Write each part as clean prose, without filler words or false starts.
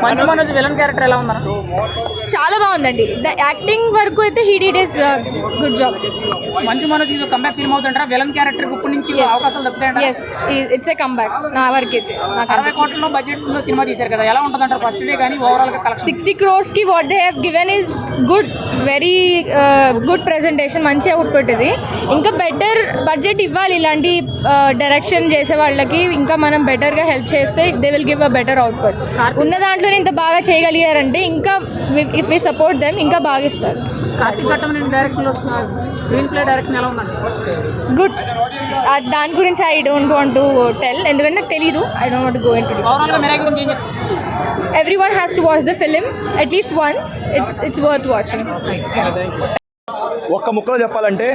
Manchu Manoj villain character ఎలా ఉందన్న? చాలా బాగుందండి. యాక్టింగ్ వరకు అయితే he did his good job. Manchu Manoj ఇది కంబ్యాక్ ఫిల్మ్ అవుతుంటారా? విలన్ క్యారెక్టర్ ఇప్పటి నుంచి అవకాశాలు దక్కుతాయంట. Yes, it's a comeback. నా వరకు అయితే 60 కోట్ల బడ్జెట్ లో సినిమా తీశారు కదా, ఎలా ఉంటుందంటారు ఫస్ట్ డే కానీ ఓవరాల్ గా కలెక్షన్? 60 crores కి what they have given is good, very good presentation, మంచి అవుట్పుట్ ఇది. ఇంకా బెటర్ బడ్జెట్ ఇవ్వాలి ఇలాంటి డైరెక్షన్ చేసే వాళ్ళకి. ఇంకా మనం బెటర్గా హెల్ప్ చేస్తే they will give a better output. ఉన్న దాంట్లోనే ఇంత బాగా చేయగలిగారంటే ఇంకా ఇఫ్ వి సపోర్ట్ దెమ్ ఇంకా బాగా ఇస్తారు. కార్తీక్ ఘట్టమనేని డైరెక్షన్ లో స్క్రీన్ ప్లే డైరెక్షన్ ఎలా ఉందండి? గుడ్. దాని గురించి I don't want to tell, ఎందుకంటే నాకు తెలీదు. I don't want to go into overall గా మిరాయి గురించి ఏం చెప్తారు? Everyone has to watch the film at least once. It's worth watching. ఒక్క ముక్కలో చెప్పాలంటే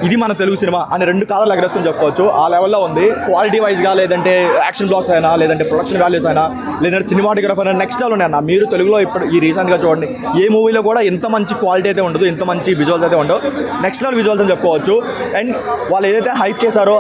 ఇది మన తెలుగు సినిమా అని 2 కాలాలు ఎగరేసుకొని చెప్పుకోవచ్చు. ఆ లెవెల్లో ఉంది. క్వాలిటీ వైజ్గా, లేదంటే యాక్షన్ బ్లాక్స్ అయినా, లేదంటే ప్రొడక్షన్ వాల్యూస్ అయినా, లేదంటే సినిమాటోగ్రఫర్ అయినా నెక్స్ట్ లెవెల్ ఉన్నాయన్న. మీరు తెలుగులో ఇప్పుడు ఈ రీసెంట్గా చూడండి, ఏ మూవీలో కూడా ఇంత మంచి క్వాలిటీ అయితే ఉండదు, ఇంత మంచి విజువల్స్ అయితే ఉండవు. నెక్స్ట్ లెవెల్ విజువల్స్ అని చెప్పుకోవచ్చు. అండ్ వాళ్ళు ఏదైతే హైప్ చేశారో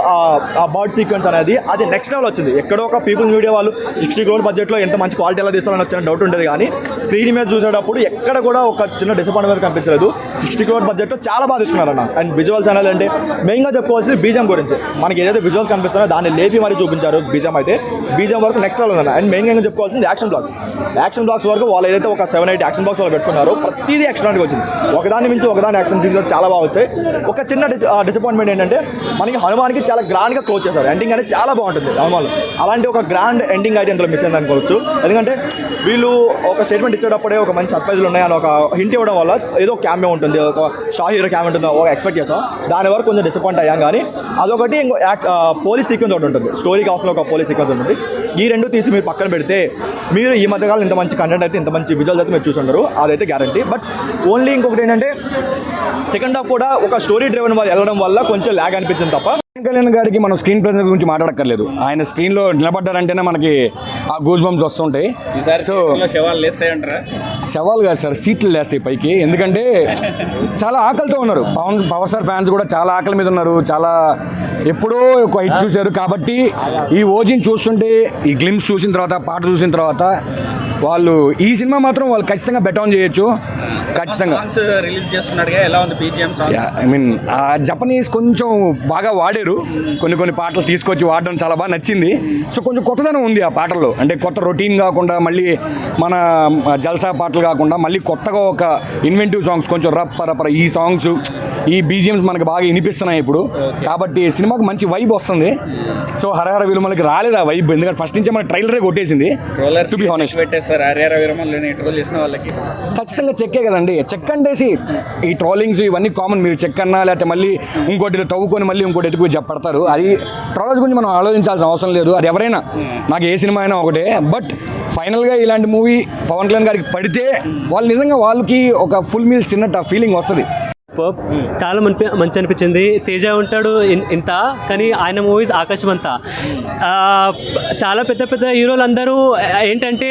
ఆ బర్డ్ సీక్వెన్స్ అనేది అది నెక్స్ట్ లెవెల్ వచ్చింది. ఎక్కడో ఒక పీపుల్స్ మీడియా వాళ్ళు 60 crore బడ్జెట్లో ఎంత మంచి క్వాలిటీ ఎలా తీస్తారని వచ్చిన డౌట్ ఉండేది, కానీ స్క్రీన్ మీద చూసేటప్పుడు ఎక్కడ కూడా ఒక చిన్న డిసప్పాయింట్మెంట్ కనిపించలేదు. 60 crore బడ్జెట్లో చాలా బాగా తెచ్చుకున్నారన్న. అండ్ విజువల్స్ అనేది అంటే మెయిన్గా చెప్పుకోవాల్సింది బీజం గురించి. మనకి ఏదైతే విజువల్స్ కనిపిస్తారో దాన్ని లేపి మరీ చూపించారు. బీజం అయితే బీజం వరకు నెక్స్ట్ లెవెల్ ఉందన్న. అండ్ మెయిన్గా చెప్పుకోవాల్సింది యాక్షన్ బ్లాక్స్ వరకు వాళ్ళు ఏదైతే ఒక 7-8 యాక్షన్ బ్లాక్స్ వాళ్ళు పెట్టుకున్నారో ప్రతిదీ ఎక్స్ట్రాగా వచ్చింది. ఒకదాని మించి ఒకదాని యాక్షన్ సీన్స్ చాలా బాగా వచ్చాయి. ఒక చిన్న డిసప్పాయింట్మెంట్ ఏంటంటే మనకి హనుమాన్కి చాలా గ్రాండ్గా క్లోజ్ చేశారు. ఎండింగ్ అనేది చాలా బాగుంటుంది హనుమాన్. అలాంటి ఒక గ్రాండ్ ఎండింగ్ అయితే ఇందులో మిస్ అయింది అనుకోవచ్చు. ఎందుకంటే వీళ్ళు ఒక స్టేట్మెంట్ ఇచ్చేటప్పుడే ఒక మంచి సర్ప్రైజ్లు ఉన్నాయని ఒక హింట్ ఇవ్వడం వల్ల ఏదో క్యామియో ఉంటుంది, ఒక స్టార్ హీరో క్యామియో ఉంటుందో ఒక ఎక్స్పెక్ట్ చేసాం. దాని వరకు కొంచెం డిసప్పాయింట్ అయ్యాం. కానీ అదొకటి ఇంకో పోలీస్ సీక్వెన్స్ ఒకటి ఉంటుంది, స్టోరీకి అవసరం ఒక పోలీస్ సీక్వెన్స్ ఉంటుంది. ఈ 2 తీసి మీరు పక్కన పెడితే మీరు ఈ మధ్యకాలం ఇంత మంచి కంటెంట్ అయితే, ఇంత మంచి విజువల్స్ అయితే మీరు చూసుంటారు, అదైతే గ్యారంటీ. బట్ ఓన్లీ ఇంకొకటి ఏంటంటే సెకండ్ హాఫ్ కూడా ఒక స్టోరీ డ్రైవెన్ వాళ్ళు వెళ్ళడం వల్ల కొంచెం ల్యాగ్ అనిపించింది తప్ప. కళ్యాణ్ గారికి మనం స్క్రీన్ ప్రెజెన్స్ గురించి మాట్లాడక్కర్లేదు. ఆయన స్క్రీన్లో నిలబడ్డారంటేనే మనకి ఆ గూస్ బంప్స్ వస్తుంటాయి. సో శవాలు కాదు సార్, సీట్లు లేస్తాయి పైకి. ఎందుకంటే చాలా ఆకలితో ఉన్నారు. పవర్ స్టార్ ఫ్యాన్స్ కూడా చాలా ఆకలి మీద ఉన్నారు. చాలా ఎప్పుడో ఒక హిట్ చూశారు కాబట్టి ఈ ఓజీని చూస్తుంటే, ఈ గ్లిమ్స్ చూసిన తర్వాత, పాట చూసిన తర్వాత వాళ్ళు ఈ సినిమా మాత్రం వాళ్ళు ఖచ్చితంగా బెట్ ఆన్ చేయొచ్చు. ఖచ్చితంగా ఐ మీన్ జపనీస్ కొంచెం బాగా వాడారు. కొన్ని పాటలు తీసుకొచ్చి వాడడం చాలా బాగా నచ్చింది. సో కొంచెం కొత్తదనం ఉంది ఆ పాటల్లో. అంటే కొత్త రొటీన్ కాకుండా, మళ్ళీ మన జల్సా పాటలు కాకుండా మళ్ళీ కొత్తగా ఒక ఇన్వెంటివ్ సాంగ్స్, కొంచెం రప్ప ఈ సాంగ్స్, ఈ బీజిఎమ్స్ మనకు బాగా వినిపిస్తున్నాయి ఇప్పుడు. కాబట్టి సినిమాకి మంచి వైబ్ వస్తుంది. సో హరహర విలుమలకి రాలేదు ఆ వైబ్, ఎందుకంటే ఫస్ట్ నుంచే మన ట్రైలరే కొట్టేసింది. టు బి హానెస్ట్ ఖచ్చితంగా చెక్కే కదండి. చెక్ అంటేసి ఈ ట్రోలింగ్స్ ఇవన్నీ కామన్. మీరు చెక్ అన్నా లేకపోతే మళ్ళీ ఇంకోటి తవ్వుకొని మళ్ళీ ఇంకోటి ఎత్తుకు చెప్పడతారు. అది ట్రోలర్స్ గురించి మనం ఆలోచించాల్సిన అవసరం లేదు. అది ఎవరైనా, నాకు ఏ సినిమా అయినా ఒకటే. బట్ ఫైనల్గా ఇలాంటి మూవీ పవన్ కళ్యాణ్ గారికి పడితే వాళ్ళు నిజంగా వాళ్ళకి ఒక ఫుల్ మీల్స్ తిన్నట్టు ఆ ఫీలింగ్ వస్తుంది. చాలా మంచి అనిపించింది. తేజ ఉంటాడు ఇంత, కానీ ఆయన మూవీస్ ఆకాశం అంతా. చాలా పెద్ద హీరోలు అందరూ ఏంటంటే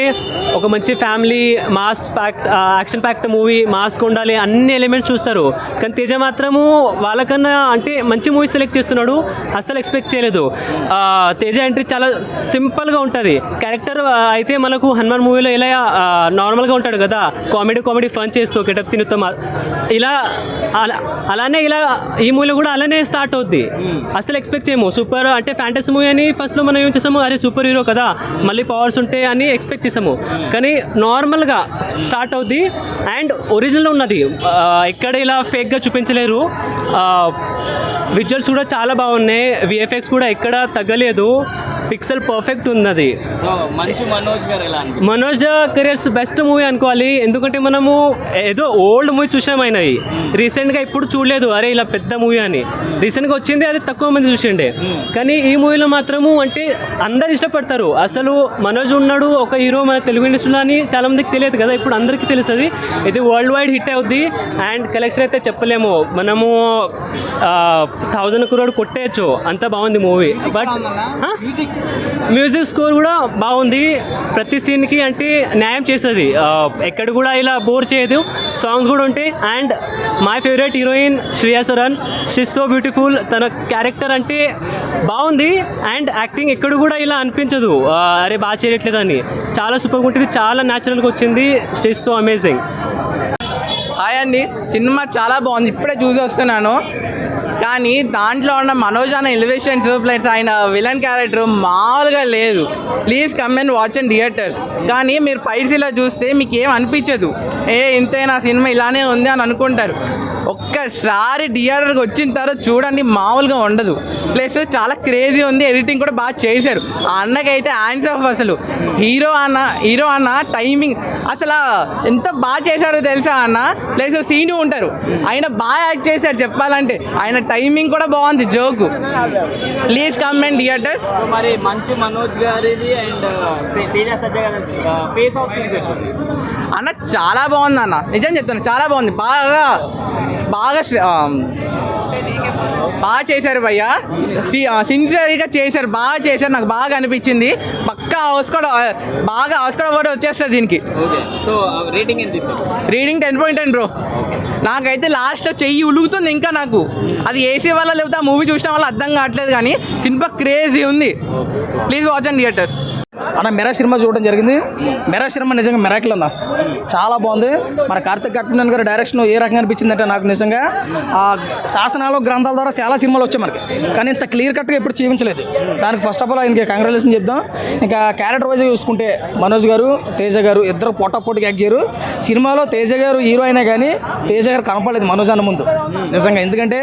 ఒక మంచి family mass pact, action pact movie, mask ఉండాలి, అన్ని ఎలిమెంట్స్ చూస్తారు. కానీ తేజ మాత్రము వాళ్ళకన్నా అంటే మంచి మూవీస్ సెలెక్ట్ చేస్తున్నాడు. అస్సలు ఎక్స్పెక్ట్ చేయలేదు. తేజ ఎంట్రీ చాలా సింపుల్గా ఉంటుంది. క్యారెక్టర్ అయితే మనకు హనుమాన్ మూవీలో ఇలా నార్మల్గా ఉంటాడు కదా, కామెడీ ఫన్ చేస్తూ గెటప్ సీన్తో ఇలా అలానే ఇలా ఈ మూవీలో కూడా అలానే స్టార్ట్ అవుద్ది. అసలు ఎక్స్పెక్ట్ చేయము. సూపర్ అంటే ఫ్యాంటసీ మూవీ అని ఫస్ట్లో మనం ఏం చేసాము, అరే సూపర్ హీరో కదా మళ్ళీ పవర్స్ ఉంటాయి అని ఎక్స్పెక్ట్ చేసాము. కానీ నార్మల్గా స్టార్ట్ అవుద్ది అండ్ ఒరిజినల్ ఉన్నది. ఎక్కడ ఇలా ఫేక్గా చూపించలేరు. విజువల్స్ కూడా చాలా బాగున్నాయి. విఎఫ్ఎక్స్ కూడా ఎక్కడ తగ్గలేదు. పిక్సెల్ పర్ఫెక్ట్ ఉన్నది. మనోజ్ కెరియర్స్ బెస్ట్ మూవీ అనుకోవాలి. ఎందుకంటే మనము ఏదో ఓల్డ్ మూవీ చూసాం అయినవి, రీసెంట్గా ఇప్పుడు చూడలేదు. అరే ఇలా పెద్ద మూవీ అని రీసెంట్గా వచ్చింది, అది తక్కువ మంది చూసిండే. కానీ ఈ మూవీలో మాత్రము అంటే అందరు ఇష్టపడతారు. అసలు మనోజ్ ఉన్నాడు ఒక హీరో మన తెలుగు ఇండస్ట్రీలో అని చాలా మందికి తెలియదు కదా, ఇప్పుడు అందరికీ తెలుస్తుంది. ఇది వరల్డ్ వైడ్ హిట్ అవుద్ది. అండ్ కలెక్షన్ అయితే చెప్పలేము, మనము 1000 crore కొట్టేయచ్చు, అంత బాగుంది మూవీ. బట్ మ్యూజిక్ స్కోర్ కూడా బాగుంది. ప్రతి సీన్కి అంటే న్యాయం చేస్తుంది. ఎక్కడ కూడా ఇలా బోర్ చేయదు. సాంగ్స్ కూడా ఉంటాయి. And my favourite heroine heroine Shreya Saran, she's so beautiful. తన క్యారెక్టర్ అంటే బాగుంది అండ్ యాక్టింగ్ ఎక్కడ కూడా ఇలా అనిపించదు అరే బాగా చేయట్లేదని. చాలా సూపర్గా ఉంటుంది, చాలా న్యాచురల్గా వచ్చింది. She's so amazing. హాయ్ అండి, సినిమా చాలా బాగుంది, ఇప్పుడే చూసి వస్తున్నాను. కానీ దాంట్లో ఉన్న మనోజ్ అన్న ఎలివేషన్స్ ప్లస్ ఆయన విలన్ క్యారెక్టర్ మామూలుగా లేదు. Please come and watch and theatres. కానీ మీరు పైసీలో చూస్తే మీకు ఏం అనిపించదు, ఇంతేనా సినిమా ఇలానే ఉంది అని అనుకుంటారు. ఒక్కసారి థియేటర్కి వచ్చిన తర్వాత చూడండి, మామూలుగా ఉండదు. ప్లస్ చాలా క్రేజీ ఉంది, ఎడిటింగ్ కూడా బాగా చేశారు. ఆ అన్నకైతే హ్యాండ్స్ ఆఫ్. అసలు హీరో అన్న టైమింగ్ అసలు ఎంత బాగా చేశారో తెలుసా అన్న. ప్లస్ సీను ఉంటారు, ఆయన బాగా యాక్ట్ చేశారు చెప్పాలంటే. ఆయన టైమింగ్ కూడా బాగుంది, joke. Please come and theatres. మరి మంచు మనోజ్ గారిది అండ్ తేజ సజ్జ గారి ఫేస్ ఆఫ్ అన్న చాలా బాగుంది అన్న, నిజం చెప్తాను, చాలా బాగుంది. బాగా చేశారు భయ్య, సిన్సియర్గా చేశారు, బాగా చేశారు. నాకు బాగా అనిపించింది. పక్కా ఆస్కార్ అవార్డు వచ్చేస్తుంది దీనికి. సో రేటింగ్ ఎంత? Reading 10.10 bro. నాకైతే లాస్ట్లో చెయ్యి ఉలుగుతుంది ఇంకా. నాకు అది ఏసీ వల్ల లేకపోతే ఆ మూవీ చూసిన వల్ల అర్థం కావట్లేదు, కానీ సినిమా క్రేజీ ఉంది. Please watch and theatres. అన్న మెరా సినిమా చూడడం జరిగింది. మెరా సినిమా నిజంగా మెరాకిల్ అన్న, చాలా బాగుంది. మన కార్తిక్ కట్టమన్ గారి డైరెక్షన్ ఏ రకంగా అనిపించిందంటే నాకు నిజంగా ఆ శాసనాలు గ్రంథాల ద్వారా చాలా సినిమాలు వచ్చాయి మనకి, కానీ ఇంత క్లియర్ కట్గా ఎప్పుడు చూపించలేదు. దానికి ఫస్ట్ ఆఫ్ ఆల్ ఆయనకి కంగ్రాచులేషన్ చెప్దాం. ఇంకా క్యారెక్టర్ వైజ్ చూసుకుంటే మనోజ్ గారు, తేజ గారు ఇద్దరు పోటాపోటీకి యాక్ట్ చేయరు. సినిమాలో తేజ గారు హీరో అయినా కానీ తేజ గారు కనపడలేదు మనోజ్ అన్న ముందు నిజంగా. ఎందుకంటే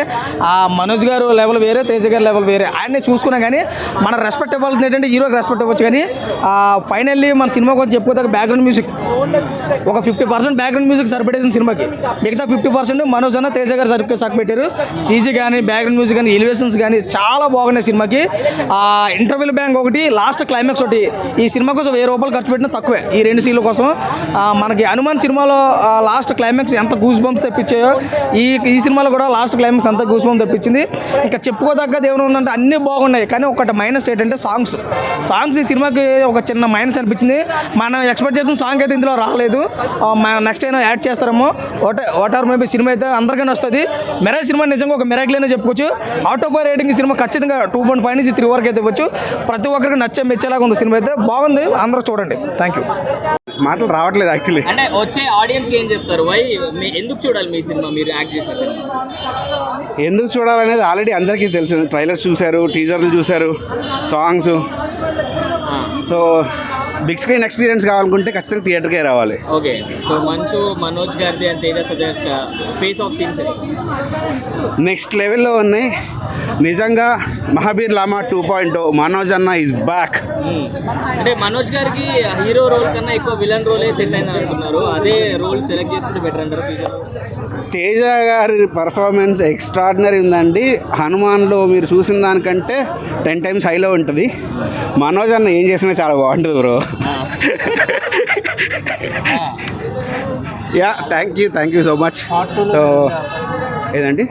ఆ మనోజ్ గారు లెవెల్ వేరే, తేజ గారు లెవెల్ వేరే. ఆయన్ని చూసుకున్నా కానీ మన రెస్పెక్ట్ ఇవ్వాల్సింది ఏంటంటే హీరోకి రెస్పెక్ట్ ఇవ్వచ్చు. కానీ ఫైనల్లీ మన సినిమాకి వచ్చి చెప్పుకోదాక బ్యాక్గ్రౌండ్ మ్యూజిక్ ఒక 50% బ్యాక్గ్రౌండ్ మ్యూజిక్ సరిపెట్టేసిన సినిమాకి, మిగతా 50% మనోజ్ అన్న తేజ గారు సరిపెట్టారు. సీజీ కానీ బ్యాక్గ్రౌండ్ మ్యూజిక్ కానీ ఎలివేషన్స్ కానీ చాలా బాగున్నాయి సినిమాకి. ఇంటర్వెల్ బ్యాంక్ ఒకటి, లాస్ట్ క్లైమాక్స్ ఒకటి, ఈ సినిమా కోసం 1000 రూపాయలు ఖర్చు పెట్టినా తక్కువే ఈ 2 సీన్ల కోసం. మనకి హనుమాన్ సినిమాలో లాస్ట్ క్లైమాక్స్ ఎంత గూస్ బంప్స్ తెప్పించాయో ఈ సినిమాలో కూడా లాస్ట్ క్లైమాక్స్ అంత గూస్ బంప్ తెప్పించింది. ఇంకా చెప్పుకోదగ్గది ఏమైనా ఉందంటే అన్నీ బాగున్నాయి, కానీ ఒకటి మైనస్ ఏంటంటే సాంగ్స్ ఈ సినిమాకి ఒక చిన్న మైనస్ అనిపించింది. మనం ఎక్స్పెక్ట్ చేసిన సాంగ్ అయితే ఇందులో రాలేదు. నెక్స్ట్ అయినా యాడ్ చేస్తారేమో. వాట్ ఆర్ మేబీ సినిమా అయితే అందరికైనా వస్తుంది. మెరా సినిమా నిజంగా ఒక మెరాకిల్ అనే చెప్పుకోవచ్చు. అవుట్ ఆఫ్ 5 రేటింగ్ సినిమా ఖచ్చితంగా 2.5 నుంచి 3 వరకు అయితే ఇవ్వచ్చు. ప్రతి ఒక్కరికి మెచ్చేలాగా ఉంది సినిమా అయితే, బాగుంది, అందరూ చూడండి. Thank you. మాటలు రావట్లేదు యాక్చువల్లీ. అంటే వచ్చే ఆడియన్స్కి ఏం చెప్తారు? ఎందుకు చూడాలి మీ సినిమా, మీరు యాక్ట్ చేసిన సినిమా? ఎందుకు చూడాలనేది ఆల్రెడీ అందరికీ తెలుసు. ట్రైలర్స్ చూశారు, టీజర్లు చూశారు, songs. So big screen experience కావాలనుకుంటే ఖచ్చితంగా థియేటర్కే రావాలి. ఓకే, సో మంచు మనోజ్ గారిది అండ్ తేజ సజ్జ ఫేస్ ఆఫ్ సీన్స్ నెక్స్ట్ లెవెల్లో ఉన్నాయి నిజంగా. మహాబీర్ లామా 2.0, మనోజ్ అన్న ఈజ్ బ్యాక్. అంటే మనోజ్ గారికి హీరో రోల్ కన్నా ఎక్కువ విలన్ రోలే సెట్ అయిందని అనుకున్నారు. అదే రోల్ సెలెక్ట్ చేసుకుంటే బెటర్ అంటారు ఫ్యూచర్? తేజ గారి పర్ఫార్మెన్స్ ఎక్స్ట్రాడినరీ ఉందండి. హనుమాన్లో మీరు చూసిన దానికంటే 10 times హైలో ఉంటుంది. మనోజ్ అన్న ఏం చేసినా చాలా బాగుంటుంది bro. Yeah, thank you so much. So ఏదండి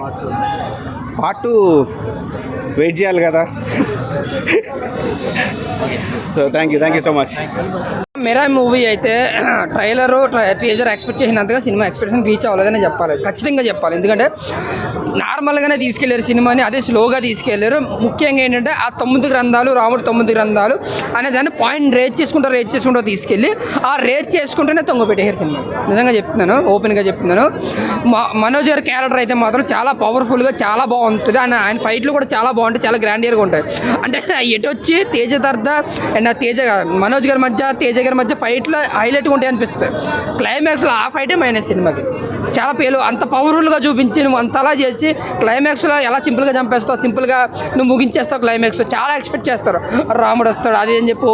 పార్ట్ 2 వెయిట్ చేయాలి కదా. So thank you so much. మెరా మూవీ అయితే టీజర్ ఎక్స్పెక్ట్ చేసినంతగా సినిమా ఎక్స్పెక్టేషన్ రీచ్ అవ్వలేదని చెప్పాలి, ఖచ్చితంగా చెప్పాలి. ఎందుకంటే నార్మల్గానే తీసుకెళ్లారు సినిమాని, అదే స్లోగా తీసుకెళ్లారు. ముఖ్యంగా ఏంటంటే ఆ 9 గ్రంథాలు, రాముడు 9 గ్రంథాలు అనే దాన్ని పాయింట్ రేజ్ చేసుకుంటూ తీసుకెళ్ళి ఆ రేజ్ చేసుకుంటూనే తొంగపెట్టేశారు సినిమా. నిజంగా చెప్తున్నాను, ఓపెన్గా చెప్తున్నాను. మనోజ్ గారి క్యారెక్టర్ అయితే మాత్రం చాలా పవర్ఫుల్గా చాలా బాగుంటుంది. ఆయన ఫైట్లు కూడా చాలా బాగుంటాయి, చాలా గ్రాండియర్గా ఉంటాయి. అంటే ఎటు వచ్చి తేజ తర్ద అండ్ మనోజ్ గారి మధ్య, తేజ గారి మధ్య ఫైట్లో హైలైట్గా ఉంటాయి అనిపిస్తుంది. క్లైమాక్స్లో ఆ ఫైటే మైనస్ సినిమాకి. చాలా పేరు అంత పవర్ఫుల్గా చూపించి నువ్వు అంతలా చేసి క్లైమాక్స్లో ఎలా సింపుల్గా చంపేస్తావు, సింపుల్గా నువ్వు ముగించేస్తావు. క్లైమాక్స్లో చాలా ఎక్స్పెక్ట్ చేస్తారు, రాముడు వస్తాడు అది అని చెప్పి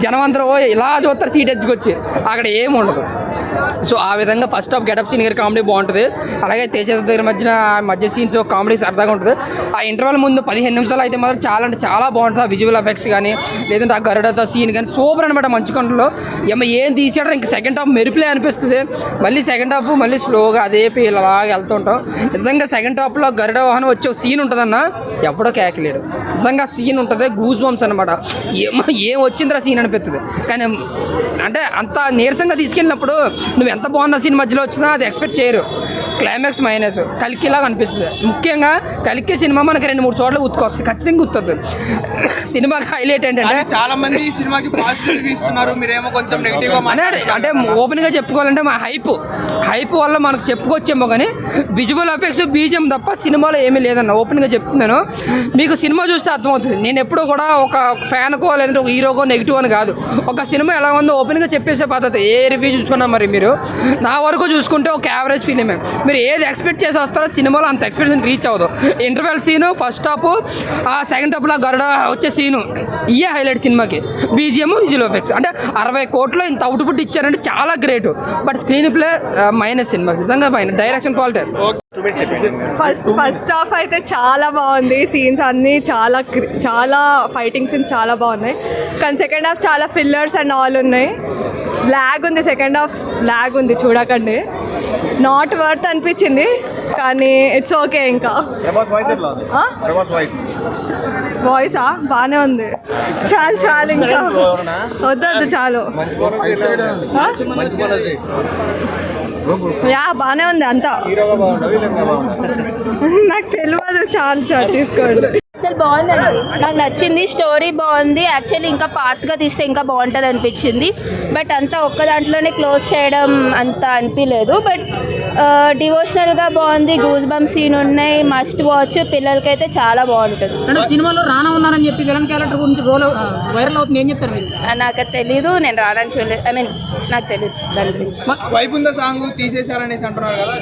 జనం అందరూ ఇలా చూస్తారు సీట్ ఎత్తుకొచ్చి, అక్కడ ఏమి ఉండదు. సో ఆ విధంగా ఫస్ట్ హాఫ్ గెటప్ సీన్ గారి కామెడీ బాగుంటుంది. అలాగే తేజ దగ్గర మధ్య సీన్స్ కామెడీ సరదాగా ఉంటుంది. ఆ ఇంటర్వల్ ముందు 15 నిమిషాలు అయితే మాత్రం చాలా అంటే చాలా బాగుంటుంది. ఆ విజువల్ ఎఫెక్ట్స్ కానీ లేదంటే ఆ గరుడతో సీన్ కానీ సూపర్ అనమాట. మంచు కొండలో ఏం తీసాడో ఇంక సెకండ్ హాఫ్ మెరుపులే అనిపిస్తుంది. మళ్ళీ సెకండ్ హాఫ్ మళ్ళీ స్లోగా అదే పేరు అలాగా వెళ్తుంటాం. నిజంగా సెకండ్ హాఫ్లో గరుడ వాహనం వచ్చే సీన్ ఉంటుందన్న, ఎవడో కేకలేడు. నిజంగా సీన్ ఉంటుంది, గూస్ బంప్స్ అనమాట. ఏం వచ్చిందిరా సీన్ అనిపిస్తుంది. కానీ అంటే అంత నీరసంగా తీసుకెళ్ళినప్పుడు నువ్వు ఎంత బాగున్న సీన్ మధ్యలో వచ్చినా అది ఎక్స్పెక్ట్ చేయరు. Climax minus. కల్కిలాగా అనిపిస్తుంది. ముఖ్యంగా కల్కి సినిమా మనకి 2-3 చోట్ల గుర్తుకొస్తుంది, ఖచ్చితంగా గుర్తుంది. సినిమాకి హైలైట్ ఏంటంటే చాలా మంది సినిమాకి పాజిటివ్ ఇస్తున్నారు, మీరేమో కొంచెం నెగిటివ్ గా అంటే ఓపెన్గా చెప్పుకోవాలంటే మా హైప్ వల్ల మనకు చెప్పుకోవచ్చేమో, కానీ విజువల్ ఎఫెక్ట్స్ బీజిఎం తప్ప సినిమాలో ఏమీ లేదన్న. ఓపెన్గా చెప్తున్నాను, మీకు సినిమా చూస్తే అర్థమవుతుంది. నేను ఎప్పుడూ కూడా ఒక ఫ్యాన్కో లేదంటే ఒక హీరోకో నెగిటివ్ అని కాదు. ఒక సినిమా ఎలా ఉందో ఓపెన్గా చెప్పేసే పద్ధతి. ఏ రివ్యూ చూసుకున్నా మరి మీరు నా వరకు చూసుకుంటే ఒక యావరేజ్ ఫిలిమే. మీరు ఏది ఎక్స్పెక్ట్ చేసి వస్తారో సినిమాలో అంత ఎక్స్పెక్టేషన్ రీచ్ అవ్వదు. ఇంటర్వెల్ సీను, ఫస్ట్ హాఫ్, ఆ సెకండ్ హాఫ్లో గరుడ వచ్చే సీను, ఇయే హైలైట్ సినిమాకి. బీజిఎం, విజువల్ ఎఫెక్ట్స్ అంటే 60 కోట్లు ఇంత అవుట్పుట్ ఇచ్చారంటే చాలా great. But screen play minus సినిమాకి, నిజంగా minus. Direction quality. First half అయితే చాలా బాగుంది, సీన్స్ అన్నీ చాలా ఫైటింగ్ సీన్స్ చాలా బాగున్నాయి. కానీ సెకండ్ హాఫ్ చాలా ఫిల్లర్స్ అండ్ ఆల్ ఉన్నాయి. లాగ్ ఉంది, సెకండ్ హాఫ్ లాగ్ ఉంది, చూడకండి. నాట్ వర్త్ అనిపించింది, కానీ ఇట్స్ ఓకే. ఇంకా వాయిసా బాగానే ఉంది. చాలు ఇంకా వద్దు చాలు. బాగానే ఉంది అంతా. నాకు తెలియదు, చాలు తీసుకోండి. చాలా బాగుందండి, నాకు నచ్చింది. స్టోరీ బాగుంది. యాక్చువల్లీ ఇంకా పార్ట్స్గా తీస్తే ఇంకా బాగుంటుంది అనిపించింది. బట్ అంతా ఒక్క దాంట్లోనే క్లోజ్ చేయడం అంత అనిపించలేదు. బట్ డివోషనల్గా బాగుంది. గూస్ బంప్ సీన్ ఉన్నాయి, మస్ట్ వాచ్. పిల్లలకైతే చాలా బాగుంటుంది. సినిమాలో రానా ఉన్నారని చెప్పి విలన్ క్యారెక్టర్ గురించి రోల్ వైరల్ అవుతుంది, ఏం చెప్తారు మీరు? నాకు తెలీదు, నేను రానని చూడలేదు. నాకు తెలియదు దాని గురించి. వైపు ఉందా సాంగ్ తీసేశారనేసి అంటున్నారు కదా,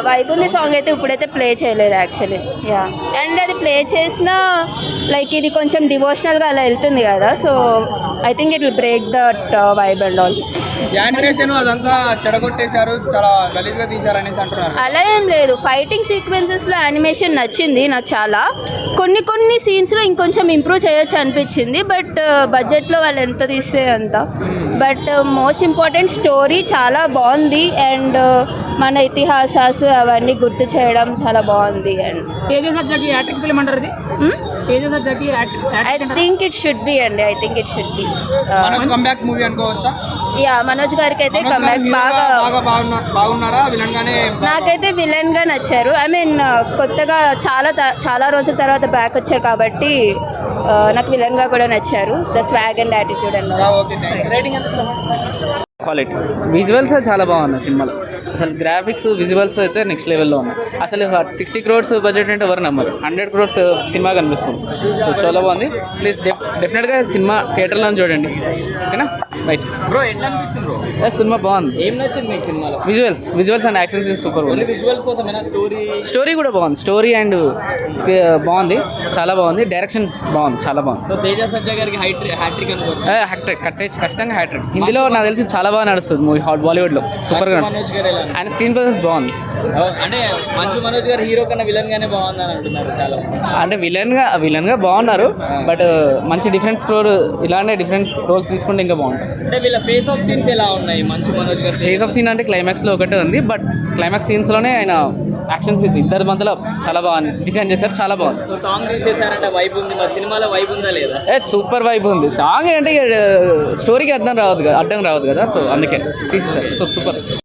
వైపు ఉంది సాంగ్ అయితే ఇప్పుడైతే ప్లే చేయలేదు యాక్చువల్లీ. యా, అండ్ అది ప్లే చేసిన లైక్ ఇది కొంచెం డివోషనల్గా అలా వెళ్తుంది కదా, so I think it will break that vibe and all. Animation అదంతా చెడగొట్టేశారు, చాలా గలీజ్గా తీశారనేసి అంటున్నారు. అలా ఏం లేదు, ఫైటింగ్ సీక్వెన్సెస్లో యానిమేషన్ నచ్చింది నాకు చాలా. కొన్ని సీన్స్లో ఇంకొంచెం ఇంప్రూవ్ చేయొచ్చు అనిపించింది. బట్ బడ్జెట్లో వాళ్ళు ఎంత తీస్తే అంత. బట్ మోస్ట్ ఇంపార్టెంట్ స్టోరీ చాలా బాగుంది. అండ్ మన ఇతిహాసాలు అవన్నీ గుర్తు చేయడం చాలా బాగుంది. And I think it should be అండి. I think it should be. Comeback movie అనుకోవచ్చా? యా, మనోజ్ గారికి అయితే కంబ్యాక్ బాగున్నారా? విలన్ గానే నాకైతే విలన్ గా నచ్చారు. కొత్తగా చాలా రోజుల తర్వాత బ్యాక్ వచ్చారు కాబట్టి నాకు విలన్ గా కూడా నచ్చారు. The swag and attitude and quality. Visuals చాలా బాగున్నాయి సినిమాలో. అసలు గ్రాఫిక్స్, విజువల్స్ అయితే నెక్స్ట్ లెవెల్లో ఉన్నాయి. అసలు 60 crores బడ్జెట్ అంటే ఎవరు నమ్మరు. 100 crores సినిమా కనిపిస్తుంది. సో చాలా బాగుంది. ప్లీజ్ డెఫినెట్గా సినిమా థియేటర్లో చూడండి, ఓకేనా? రైట్ బ్రో, ఎట్లా అనిపించింది బ్రో? సినిమా బాగుంది. ఏం నచ్చింది మీకు సినిమాలో? Visuals and action scenes super బాగుంది. విజువల్స్ కోసమేనా? స్టోరీ కూడా బాగుంది. స్టోరీ అండ్ బాగుంది, చాలా బాగుంది. డైరెక్షన్ బాగుంది, చాలా బాగుంది. సో తేజ సజ్జా గారికి హ్యాట్రిక్ అనుకోవచ్చు. హ్యాట్రిక్ ఖచ్చితంగా హ్యాట్రిక్. హిందీలో నాకు తెలిసి చాలా బాగా నడుస్తుంది మూవీ, బాలీవుడ్లో సూపర్గా నడుస్తుంది. ఆయన స్క్రీన్ ప్రెజెన్స్ బాగుంది. అంటే మంచు మనోజ్ గారు హీరో కన్నా విలన్ గానే బాగుందని అంటున్నారు చాలా. అంటే విలన్గా బాగున్నారు. బట్ మంచి డిఫరెంట్ ఇలానే డిఫరెంట్ రోల్స్ తీసుకుంటే ఇంకా బాగుంటుంది. అంటే వీళ్ళ ఫేస్ ఆఫ్ సీన్స్ ఎలా ఉన్నాయి? మంచు మనోజ్ గారు ఫేస్ ఆఫ్ సీన్ అంటే క్లైమాక్స్లో ఒకటే ఉంది. బట్ క్లైమాక్స్ సీన్స్లోనే ఆయన యాక్షన్ సీన్స్ ఇద్దరి మధ్యలో చాలా బాగా డిజైన్ చేశారు, చాలా బాగుంది. సో సాంగ్ తీసేసారంటే వైబ్ ఉంది, మరి సినిమాలో వైబ్ ఉందా లేదా? సూపర్ వైబ్ ఉంది. సాంగ్ అంటే స్టోరీకి అడ్డం రావద్దు కదా, సో అందుకే తీసేశారు. So super.